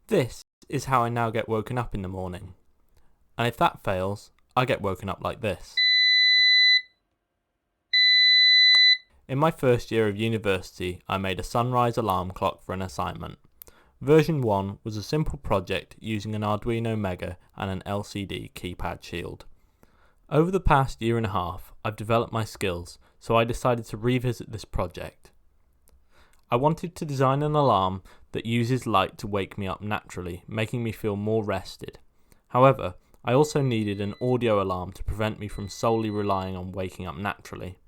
This is how I now get woken up in the morning. And if that fails, I get woken up like this. In my first year of university, I made a sunrise alarm clock for an assignment. Version 1 was a simple project using an Arduino Mega and an LCD keypad shield. Over the past year and a half, I've developed my skills, so I decided to revisit this project. I wanted to design an alarm that uses light to wake me up naturally, making me feel more rested. However, I also needed an audio alarm to prevent me from solely relying on waking up naturally.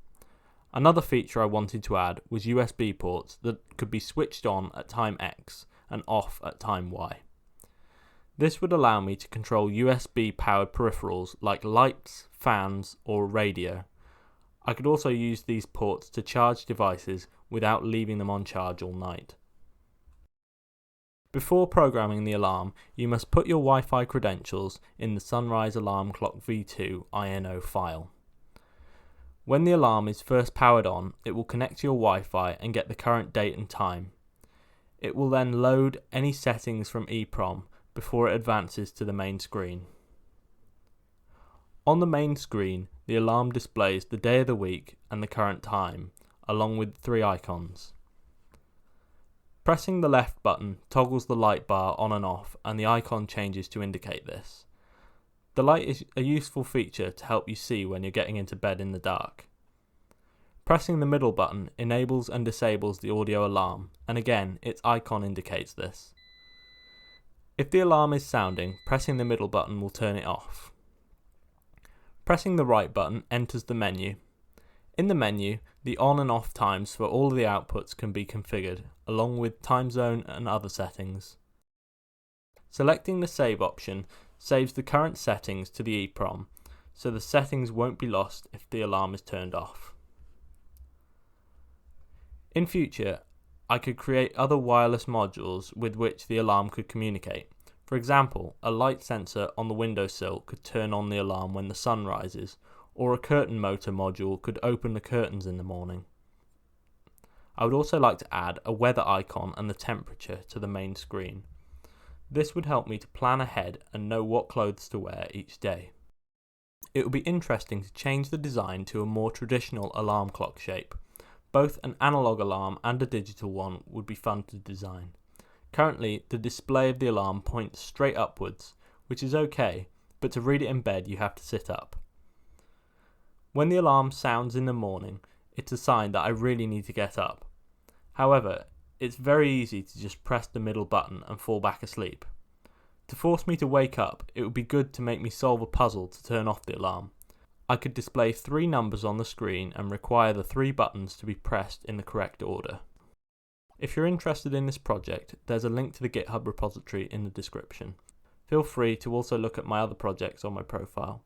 Another feature I wanted to add was USB ports that could be switched on at time X and off at time Y. This would allow me to control USB-powered peripherals like lights, fans, or a radio. I could also use these ports to charge devices without leaving them on charge all night. Before programming the alarm, you must put your Wi-Fi credentials in the Sunrise Alarm Clock V2 INO file. When the alarm is first powered on, it will connect to your Wi-Fi and get the current date and time. It will then load any settings from EEPROM before it advances to the main screen. On the main screen, the alarm displays the day of the week and the current time, along with 3 icons. Pressing the left button toggles the light bar on and off, and the icon changes to indicate this. The light is a useful feature to help you see when you're getting into bed in the dark. Pressing the middle button enables and disables the audio alarm, and again, its icon indicates this. If the alarm is sounding, pressing the middle button will turn it off. Pressing the right button enters the menu. In the menu, the on and off times for all of the outputs can be configured, along with time zone and other settings. Selecting the save option saves the current settings to the EEPROM, so the settings won't be lost if the alarm is turned off. In future, I could create other wireless modules with which the alarm could communicate. For example, a light sensor on the windowsill could turn on the alarm when the sun rises, or a curtain motor module could open the curtains in the morning. I would also like to add a weather icon and the temperature to the main screen. This would help me to plan ahead and know what clothes to wear each day. It would be interesting to change the design to a more traditional alarm clock shape. Both an analog alarm and a digital one would be fun to design. Currently, the display of the alarm points straight upwards, which is okay, but to read it in bed you have to sit up. When the alarm sounds in the morning, it's a sign that I really need to get up. However, it's very easy to just press the middle button and fall back asleep. To force me to wake up, it would be good to make me solve a puzzle to turn off the alarm. I could display 3 numbers on the screen and require the 3 buttons to be pressed in the correct order. If you're interested in this project, there's a link to the GitHub repository in the description. Feel free to also look at my other projects on my profile.